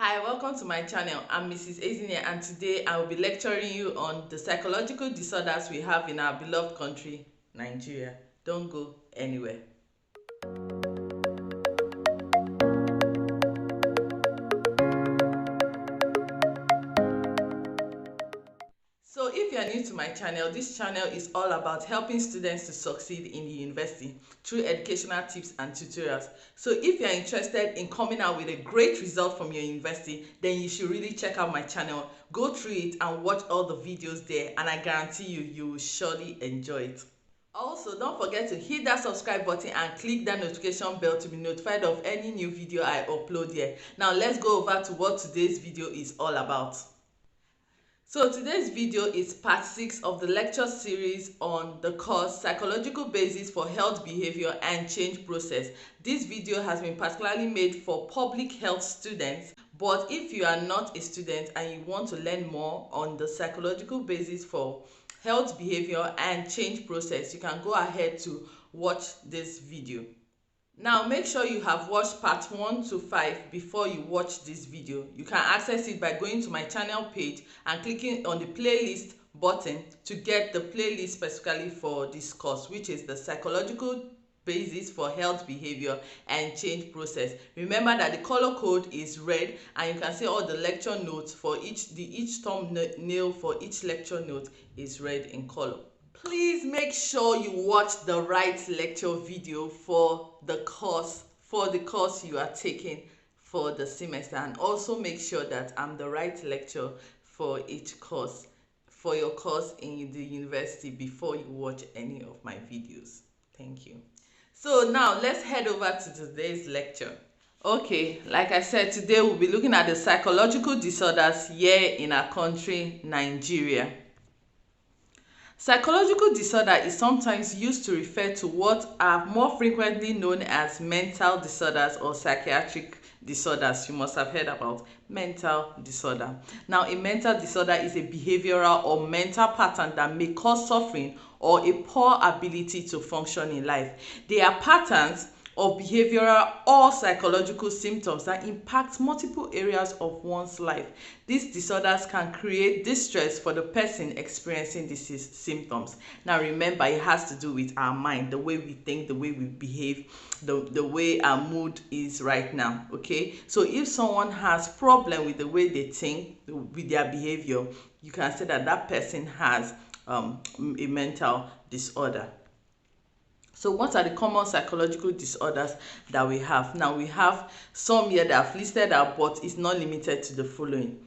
Hi, welcome to my channel. I'm Mrs. Ezinye and today I will be lecturing you on the psychological disorders we have in our beloved country, Nigeria. Don't go anywhere. So if you are new to my channel, this channel is all about helping students to succeed in the university through educational tips and tutorials. So if you are interested in coming out with a great result from your university, then you should really check out my channel. Go through it and watch all the videos there, and I guarantee you will surely enjoy it. Also, don't forget to hit that subscribe button and click that notification bell to be notified of any new video I upload here. Now let's go over to what today's video is all about. So today's video is part 6 of the lecture series on the course Psychological Basis for Health, Behavior and Change Process. This video has been particularly made for public health students, but if you are not a student and you want to learn more on the psychological basis for health, behavior and change process, you can go ahead to watch this video. Now make sure you have watched part 1 to 5 before you watch this video. You can access it by going to my channel page and clicking on the playlist button to get the playlist specifically for this course, which is the Psychological Basis for Health, Behavior and Change Process. Remember that the color code is red, and you can see all the lecture notes for each thumbnail for each lecture note is red in color. Please make sure you watch the right lecture video for the course you are taking for the semester, and also make sure that I'm the right lecture for each course, for your course in the university, before you watch any of my videos. Thank you. So now let's head over to today's lecture. Okay, like I said, today we'll be looking at the psychological disorders here in our country, Nigeria. Psychological disorder is sometimes used to refer to what are more frequently known as mental disorders or psychiatric disorders. You must have heard about mental disorder. Now, a mental disorder is a behavioral or mental pattern that may cause suffering or a poor ability to function in life. They are patterns of behavioral or psychological symptoms that impact multiple areas of one's life. These disorders can create distress for the person experiencing these symptoms. Now remember, it has to do with our mind, the way we think, the way we behave, the way our mood is right now. Okay, so if someone has problem with the way they think, with their behavior, you can say that that person has a mental disorder. So what are the common psychological disorders that we have? Now we have some here that I've listed out, but it's not limited to the following.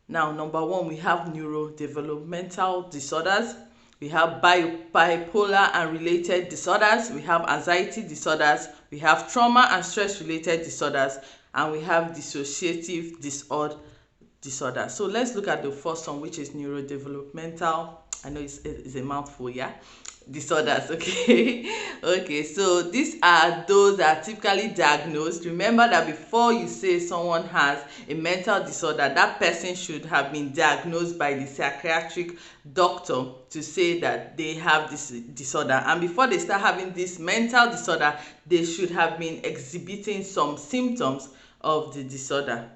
Now, number 1, we have neurodevelopmental disorders. We have bipolar and related disorders. We have anxiety disorders. We have trauma and stress related disorders. And we have dissociative disorder. So let's look at the first one, which is neurodevelopmental. I know it's a mouthful, yeah? Disorders. Okay, so these are those that are typically diagnosed. Remember that before you say someone has a mental disorder, that person should have been diagnosed by the psychiatric doctor to say that they have this disorder, and before they start having this mental disorder, they should have been exhibiting some symptoms of the disorder,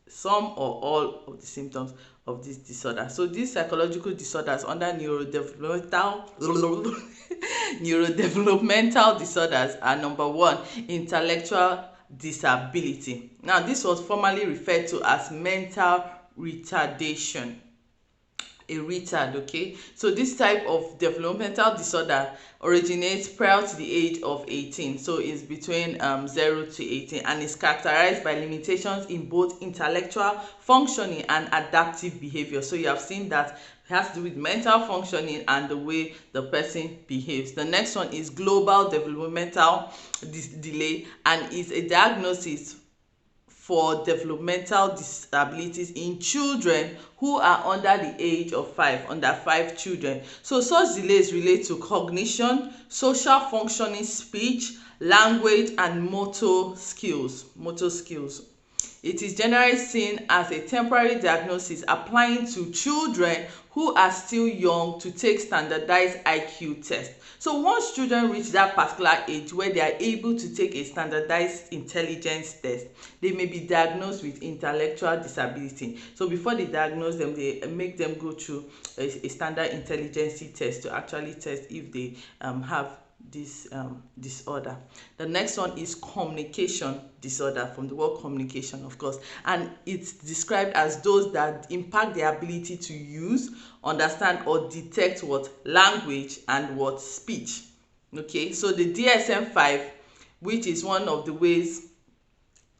some or all of the symptoms of this disorder. So these psychological disorders under neurodevelopmental disorders are: number 1, intellectual disability. Now this was formerly referred to as mental retardation, a retard. Okay, so this type of developmental disorder originates prior to the age of 18, so it's between 0 to 18, and is characterized by limitations in both intellectual functioning and adaptive behavior. So you have seen that it has to do with mental functioning and the way the person behaves. The next one is global developmental delay, and is a diagnosis for developmental disabilities in children who are under the age of 5, under 5 children. So such delays relate to cognition, social functioning, speech, language and motor skills. It is generally seen as a temporary diagnosis applying to children who are still young to take standardized IQ tests. So once children reach that particular age where they are able to take a standardized intelligence test, they may be diagnosed with intellectual disability. So before they diagnose them, they make them go through a standard intelligence test to actually test if they have this disorder. The next one is communication disorder, from the word communication, of course, and it's described as those that impact the ability to use, understand, or detect what language and what speech. Okay, so the DSM-5, which is one of the ways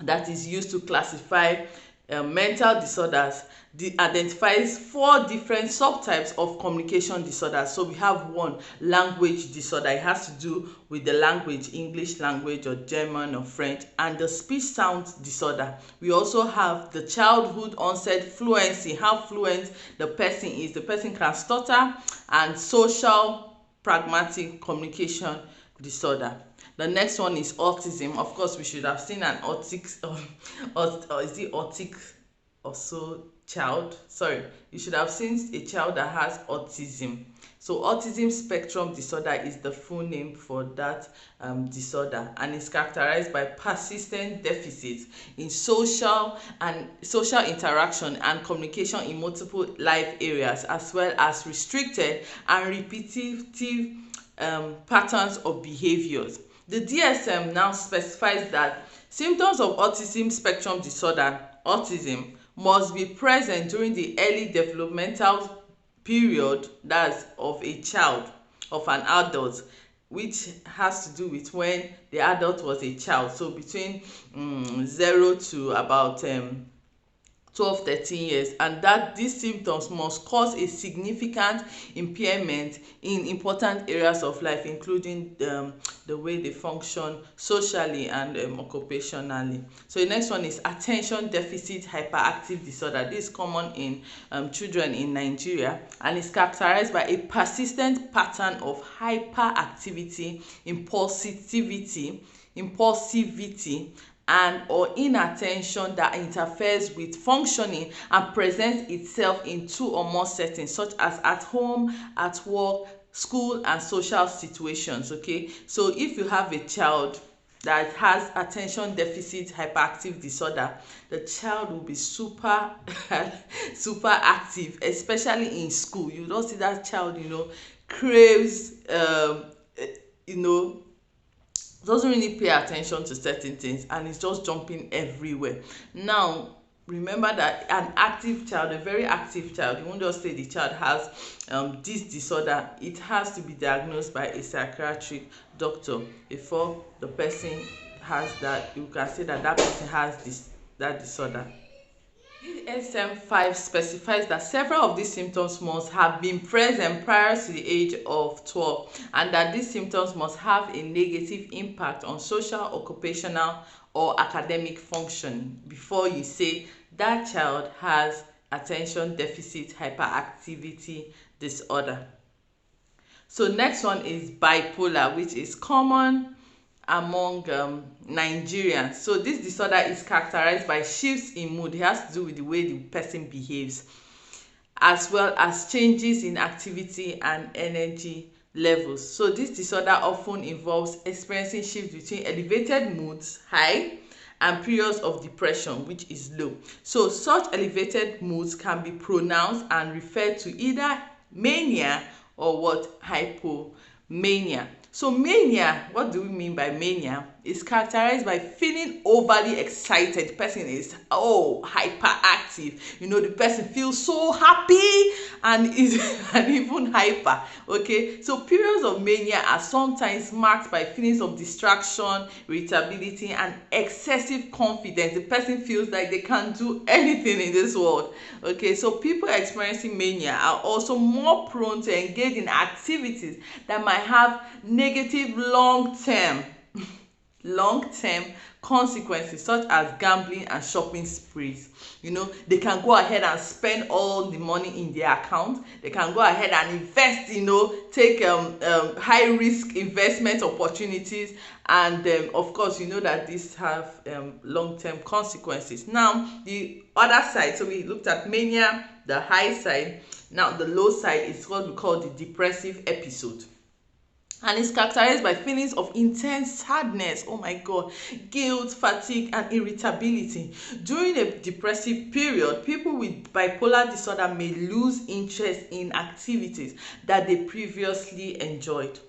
that is used to classify mental disorders, identifies 4 different subtypes of communication disorders. So we have one, language disorder. It has to do with the language, English language or German or French, and the speech sound disorder. We also have the childhood onset fluency, how fluent the person is. The person can stutter, and social pragmatic communication disorder. The next one is autism. Of course, we should have seen an autic, or is it autic or so child? Sorry, you should have seen a child that has autism. So autism spectrum disorder is the full name for that disorder, and it's characterized by persistent deficits in social interaction and communication in multiple life areas, as well as restricted and repetitive patterns of behaviors. The DSM now specifies that symptoms of autism spectrum disorder, autism, must be present during the early developmental period, that's of a child, of an adult, which has to do with when the adult was a child. So between 0 to about 12-13 years, and that these symptoms must cause a significant impairment in important areas of life, including the way they function socially and occupationally. So the next one is attention deficit hyperactive disorder. This is common in children in Nigeria, and is characterized by a persistent pattern of hyperactivity, impulsivity, and or inattention that interferes with functioning and presents itself in 2 or more settings, such as at home, at work, school, and social situations. Okay, so if you have a child that has attention deficit hyperactive disorder, the child will be super active, especially in school. You don't see that child craves doesn't really pay attention to certain things, and it's just jumping everywhere. Now remember that an active child, a very active child, you won't just say the child has this disorder. It has to be diagnosed by a psychiatric doctor before the person has that. You can say that person has that disorder. DSM-5 specifies that several of these symptoms must have been present prior to the age of 12, and that these symptoms must have a negative impact on social, occupational, or academic function before you say that child has attention deficit hyperactivity disorder. So next one is bipolar, which is common among Nigerians. So this disorder is characterized by shifts in mood. It has to do with the way the person behaves, as well as changes in activity and energy levels. So this disorder often involves experiencing shifts between elevated moods, high, and periods of depression, which is low. So such elevated moods can be pronounced and referred to either mania or hypomania. So mania, what do we mean by mania? It's characterized by feeling overly excited. The person is hyperactive. The person feels so happy and even hyper. Okay, so periods of mania are sometimes marked by feelings of distraction, irritability, and excessive confidence. The person feels like they can do anything in this world. Okay, so people experiencing mania are also more prone to engage in activities that might have negative long-term consequences such as gambling and shopping sprees. They can go ahead and spend all the money in their account. They can go ahead and invest, take high risk investment opportunities, and of course that this have long-term consequences. Now the other side, so we looked at mania, the high side. Now the low side is what we call the depressive episode, and it's characterized by feelings of intense sadness, oh my god, guilt, fatigue, and irritability. During a depressive period, people with bipolar disorder may lose interest in activities that they previously enjoyed.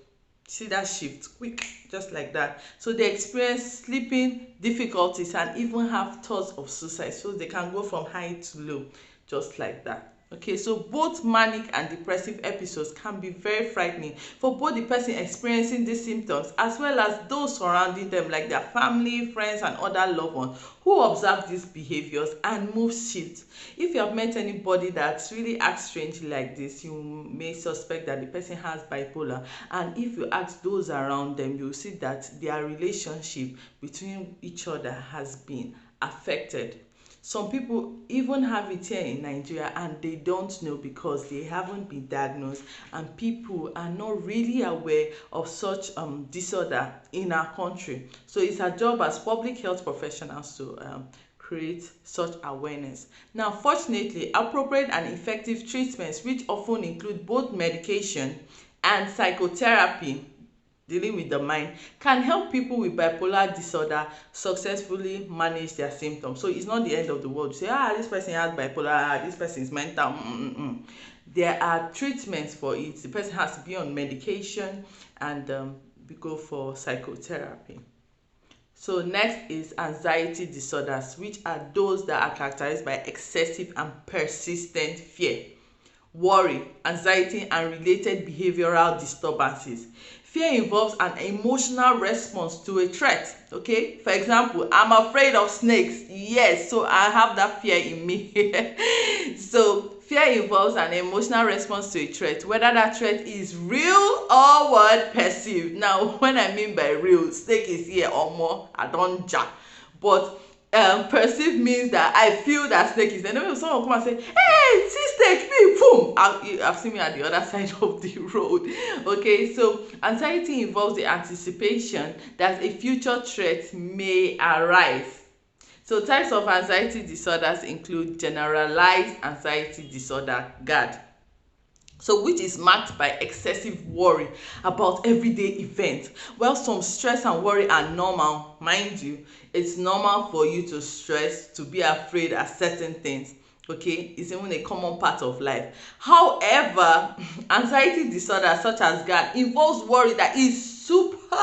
See that shift quick, just like that. So they experience sleeping difficulties and even have thoughts of suicide. So they can go from high to low, just like that. Okay, so both manic and depressive episodes can be very frightening for both the person experiencing these symptoms as well as those surrounding them, like their family, friends, and other loved ones who observe these behaviors and mood shifts. If you have met anybody that's really acts strangely like this, you may suspect that the person has bipolar. And if you ask those around them, you'll see that their relationship between each other has been affected. Some people even have it here in Nigeria and they don't know because they haven't been diagnosed, and people are not really aware of such disorder in our country. So it's our job as public health professionals to create such awareness. Now, fortunately, appropriate and effective treatments, which often include both medication and psychotherapy dealing with the mind, can help people with bipolar disorder successfully manage their symptoms. So it's not the end of the world. You say, this person has bipolar, this person is mental. There are treatments for it. The person has to be on medication, and we go for psychotherapy. So next is anxiety disorders, which are those that are characterized by excessive and persistent fear, worry, anxiety, and related behavioral disturbances. Fear involves an emotional response to a threat. Okay, for example, I'm afraid of snakes. Yes, so I have that fear in me. So fear involves an emotional response to a threat, whether that threat is real or what perceived. Now, when I mean by real, snake is here or more, I don't jack. But perceived means that I feel that snake is there. And then someone come and say, hey, see snake, me, boom. I've seen me at the other side of the road. Okay, so anxiety involves the anticipation that a future threat may arise. So types of anxiety disorders include generalized anxiety disorder, GAD. So which is marked by excessive worry about everyday events. While some stress and worry are normal, mind you, it's normal for you to stress, to be afraid at certain things. Okay, it's even a common part of life. However, anxiety disorder such as GAD involves worry that is super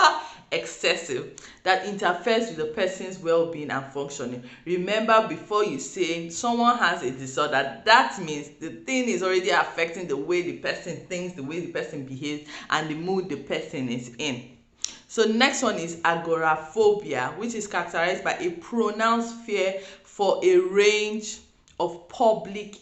excessive, that interferes with the person's well-being and functioning. Remember, before you say someone has a disorder, that means the thing is already affecting the way the person thinks, the way the person behaves, and the mood the person is in. So next one is agoraphobia, which is characterized by a pronounced fear for a range of public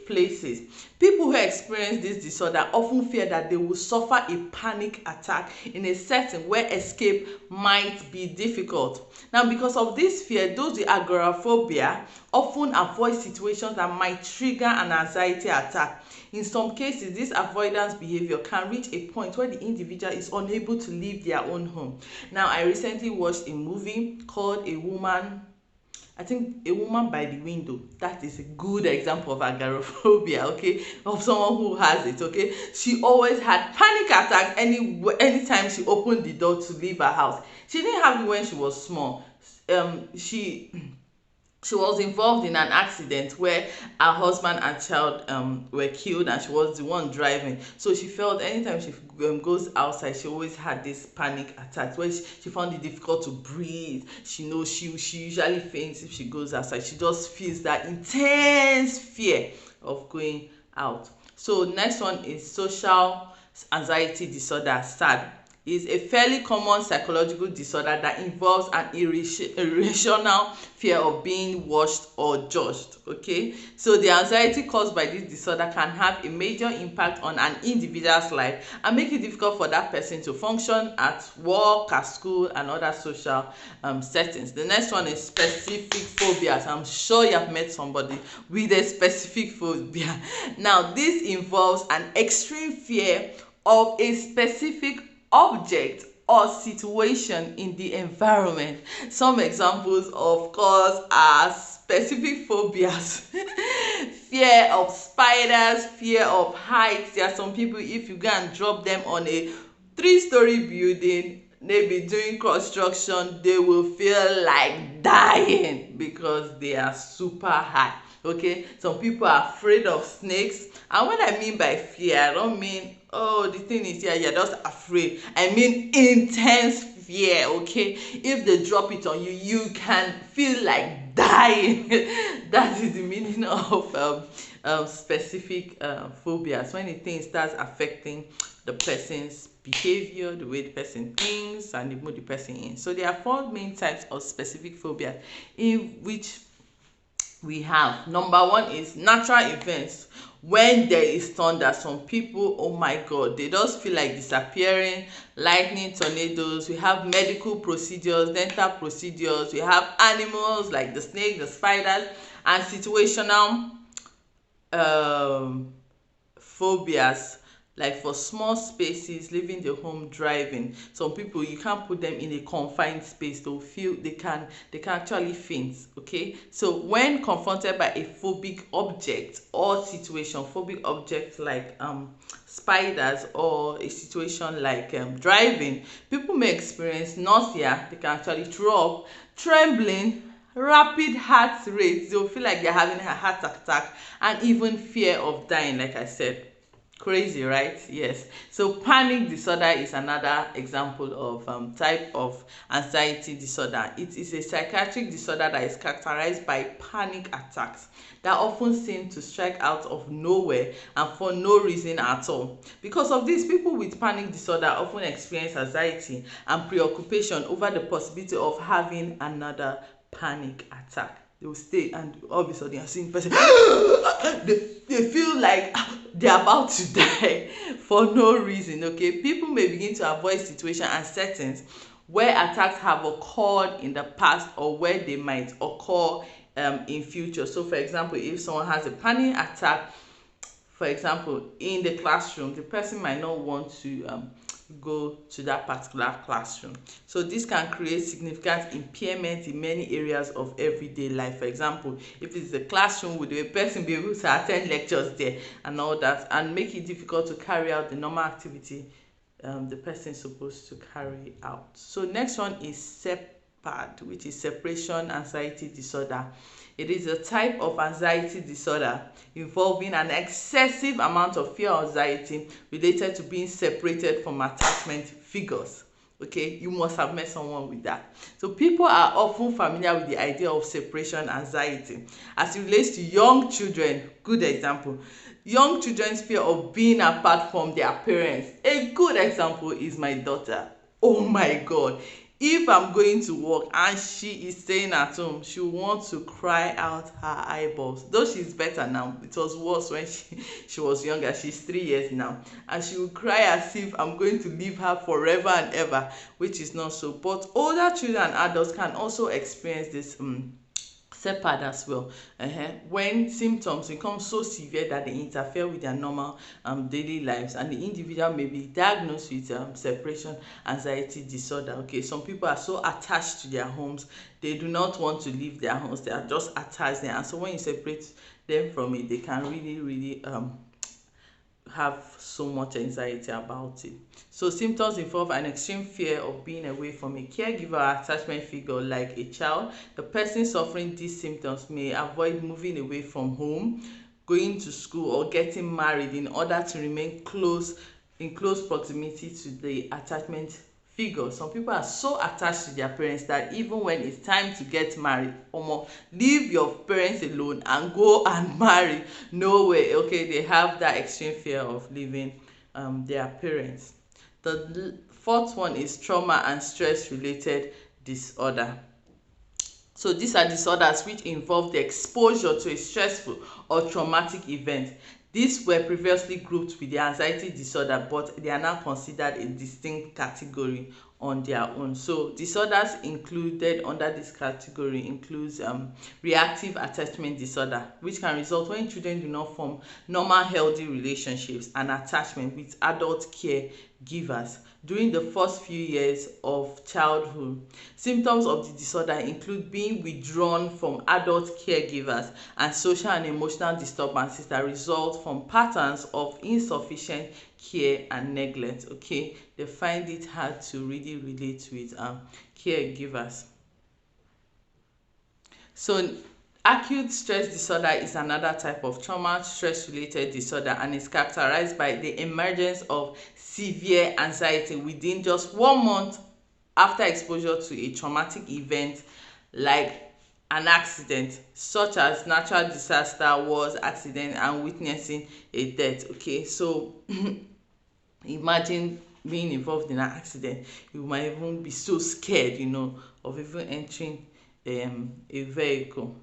places. People who experience this disorder often fear that they will suffer a panic attack in a setting where escape might be difficult. Now, because of this fear, those with agoraphobia often avoid situations that might trigger an anxiety attack. In some cases, this avoidance behavior can reach a point where the individual is unable to leave their own home. Now, I recently watched a movie called A Woman by the Window. That is a good example of agoraphobia, okay, of someone who has it. Okay, she always had panic attacks anytime she opened the door to leave her house. She didn't have it when she was small. She was involved in an accident where her husband and child were killed, and she was the one driving. So she felt anytime she goes outside, she always had this panic attack where she found it difficult to breathe. She usually faints if she goes outside. She just feels that intense fear of going out. So next one is social anxiety disorder, SAD. is a fairly common psychological disorder that involves an irrational fear of being watched or judged. Okay, so the anxiety caused by this disorder can have a major impact on an individual's life and make it difficult for that person to function at work, at school, and other social settings. The next one is specific phobias. I'm sure you have met somebody with a specific phobia. Now, this involves an extreme fear of a specific object or situation in the environment. Some examples, of course, are specific phobias. Fear of spiders, fear of heights. There are some people, if you go and drop them on a 3-story building, maybe doing construction, they will feel like dying because they are super high. Okay, some people are afraid of snakes, and what I mean by fear, I don't mean, oh, the thing is here, you're just afraid. I mean intense fear. Okay, if they drop it on you, you can feel like dying. That is the meaning of specific phobias, when the thing starts affecting the person's behavior, the way the person thinks, and the mood the person in. So there are 4 main types of specific phobias, in which we have, number 1 is natural events. When there is thunder, some people, oh my god, they just feel like disappearing. Lightning, tornadoes. We have medical procedures, dental procedures. We have animals like the snake, the spiders, and situational phobias, like for small spaces, leaving the home, driving. Some people, you can't put them in a confined space, they'll feel they can actually faint. Okay, so when confronted by a phobic object or situation, phobic object like spiders, or a situation like driving, people may experience nausea, they can actually throw up, trembling, rapid heart rate, they'll feel like they're having a heart attack, and even fear of dying, like I said. Crazy, right? Yes. So panic disorder is another example of type of anxiety disorder. It is a psychiatric disorder that is characterized by panic attacks that often seem to strike out of nowhere and for no reason at all. Because of this, people with panic disorder often experience anxiety and preoccupation over the possibility of having another panic attack. They will stay, and all of a sudden you're seeing person they feel like they're about to die for no reason. Okay, people may begin to avoid situations and settings where attacks have occurred in the past or where they might occur in future. So for example, if someone has a panic attack, for example, in the classroom, the person might not want to go to that particular classroom. So this can create significant impairment in many areas of everyday life. For example, if it's a classroom, would a person be able to attend lectures there and all that, and make it difficult to carry out the normal activity the person is supposed to carry out. So next one is SEPAD, which is separation anxiety disorder. It is a type of anxiety disorder involving an excessive amount of fear or anxiety related to being separated from attachment figures. Okay, you must have met someone with that. So people are often familiar with the idea of separation anxiety as it relates to young children. Good example, young children's fear of being apart from their parents. A good example is my daughter. Oh my god, if I'm going to work and she is staying at home, she will want to cry out her eyeballs. Though she's better now, it was worse when she was younger. She's 3 years now, and she will cry as if I'm going to leave her forever and ever, which is not so. But older children and adults can also experience this SEPAD as well, when symptoms become so severe that they interfere with their normal daily lives, and the individual may be diagnosed with separation anxiety disorder. Okay, some people are so attached to their homes, they do not want to leave their homes, they are just attached there, and so when you separate them from it, they can really have so much anxiety about it. So symptoms involve an extreme fear of being away from a caregiver or attachment figure like a child. The person suffering these symptoms may avoid moving away from home, going to school, or getting married in order to remain in close proximity to the attachment figure. Some people are so attached to their parents that even when it's time to get married, leave your parents alone and go and marry. No way. Okay, they have that extreme fear of leaving their parents. The fourth one is trauma and stress related disorder. So these are disorders which involve the exposure to a stressful or traumatic event. These were previously grouped with the anxiety disorder, but they are now considered a distinct category on their own. So disorders included under this category includes reactive attachment disorder, which can result when children do not form normal healthy relationships and attachment with adult caregivers during the first few years of childhood. Symptoms of the disorder include being withdrawn from adult caregivers and social and emotional disturbances that result from patterns of insufficient care and neglect. Okay, they find it hard to really relate with caregivers. So acute stress disorder is another type of trauma stress related disorder, and is characterized by the emergence of severe anxiety within just 1 month after exposure to a traumatic event like an accident, such as natural disaster, wars, accident, and witnessing a death. Okay, so imagine being involved in an accident. You might even be so scared, of even entering a vehicle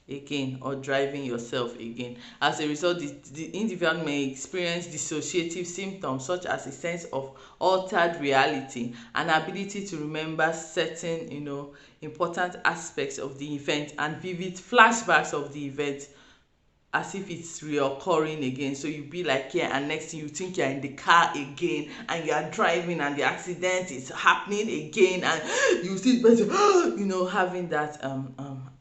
again or driving yourself again. As a result, the individual may experience dissociative symptoms such as a sense of altered reality, an ability to remember certain important aspects of the event, and vivid flashbacks of the event as if it's reoccurring again. So you be like here, and next thing you think you're in the car again and you are driving and the accident is happening again, and you see the person having that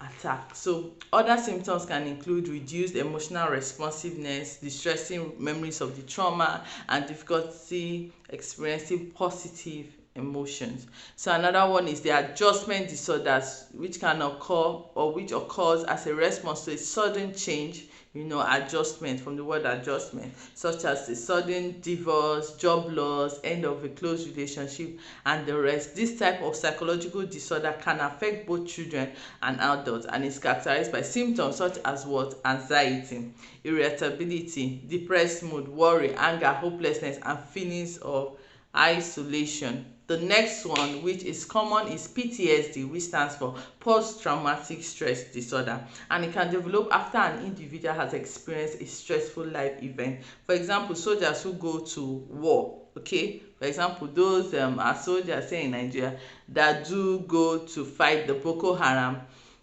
attack. So other symptoms can include reduced emotional responsiveness, distressing memories of the trauma, and difficulty experiencing positive emotions. So another one is the adjustment disorders, which can occur or which occurs as a response to a sudden change, adjustment, from the word adjustment, such as a sudden divorce, job loss, end of a close relationship, and the rest. This type of psychological disorder can affect both children and adults, and is characterized by symptoms such as anxiety, irritability, depressed mood, worry, anger, hopelessness, and feelings of isolation. The next one, which is common, is PTSD, which stands for post-traumatic stress disorder, and it can develop after an individual has experienced a stressful life event. For example, soldiers who go to war. Okay, for example, those are soldiers, say in Nigeria, that do go to fight the Boko Haram,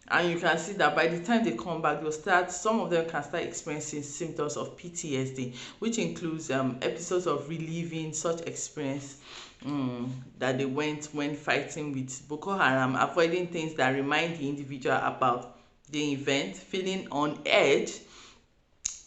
and you can see that by the time they come back, some of them can start experiencing symptoms of PTSD, which includes episodes of reliving such experience that they went when fighting with Boko Haram, avoiding things that remind the individual about the event, feeling on edge,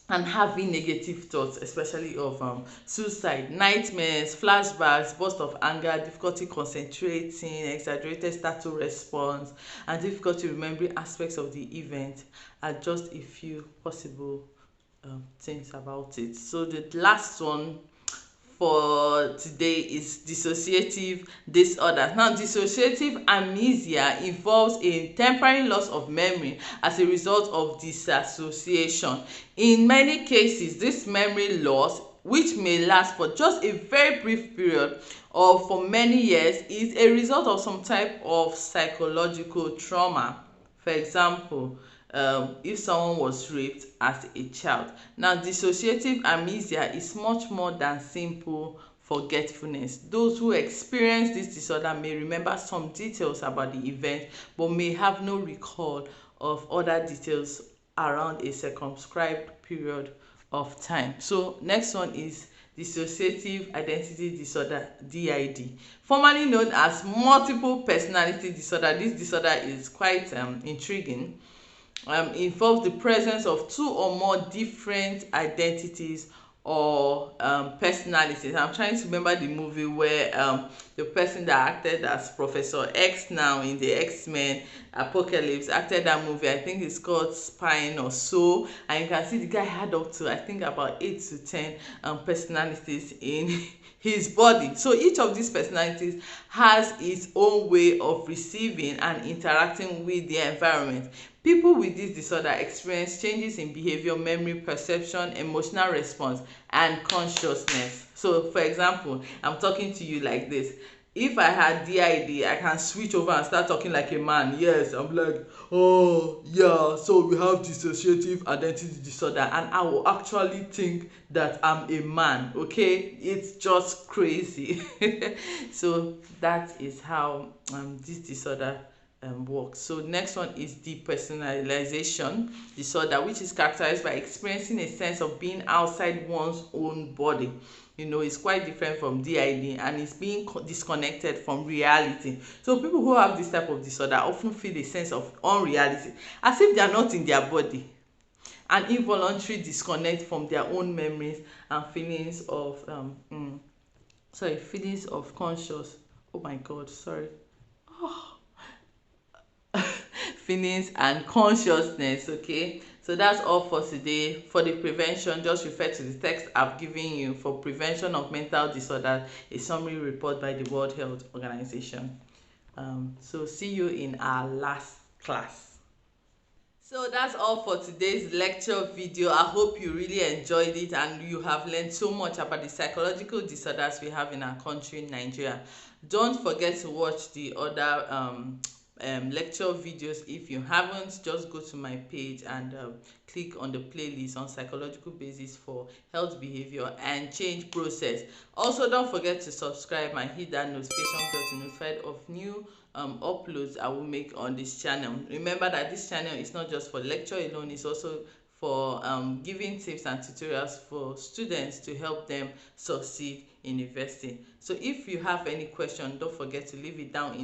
and having negative thoughts, especially of suicide, nightmares, flashbacks, bursts of anger, difficulty concentrating, exaggerated startle response, and difficulty remembering aspects of the event are just a few possible things about it. So the last one for today is dissociative disorders. Now, dissociative amnesia involves a temporary loss of memory as a result of disassociation. In many cases, this memory loss, which may last for just a very brief period or for many years, is a result of some type of psychological trauma. For example, if someone was raped as a child. Now, dissociative amnesia is much more than simple forgetfulness. Those who experience this disorder may remember some details about the event, but may have no recall of other details around a circumscribed period of time. So next one is dissociative identity disorder, DID, formerly known as multiple personality disorder. This disorder is quite intriguing. Involves the presence of two or more different identities or personalities. I'm trying to remember the movie where the person that acted as Professor X now in the X-Men Apocalypse acted that movie. I think it's called Spine or So, and you can see the guy had up to, I think, about 8 to 10 personalities in his body. So each of these personalities has its own way of receiving and interacting with the environment. People with this disorder experience changes in behavior, memory, perception, emotional response, and consciousness. So for example, I'm talking to you like this. If I had DID, I can switch over and start talking like a man. Yes, I'm like, oh yeah, so we have dissociative identity disorder, and I will actually think that I'm a man. Okay, it's just crazy. So that is how this disorder works. So next one is depersonalization disorder, which is characterized by experiencing a sense of being outside one's own body. It's quite different from DID, and it's being disconnected from reality. So people who have this type of disorder often feel a sense of unreality, as if they are not in their body, and involuntary disconnect from their own memories and feelings of feelings of conscious, oh my god, sorry, feelings and consciousness. Okay, so that's all for today. For the prevention, just refer to the text I've given you for prevention of mental disorders, a summary report by the World Health Organization. So see you in our last class. So that's all for today's lecture video. I hope you really enjoyed it and you have learned so much about the psychological disorders we have in our country, Nigeria. Don't forget to watch the other lecture videos. If you haven't, just go to my page and click on the playlist on psychological basis for health, behavior, and change process. Also, don't forget to subscribe and hit that notification bell to be notified of new uploads I will make on this channel. Remember that this channel is not just for lecture alone, it's also for giving tips and tutorials for students to help them succeed in university. So if you have any question, don't forget to leave it down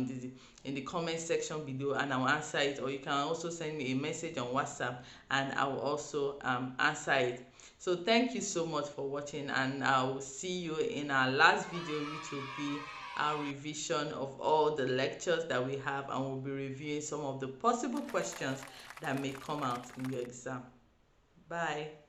in the comment section below and I will answer it, or you can also send me a message on WhatsApp and I will also answer it. So thank you so much for watching, and I will see you in our last video, which will be our revision of all the lectures that we have, and we'll be reviewing some of the possible questions that may come out in your exam. Bye.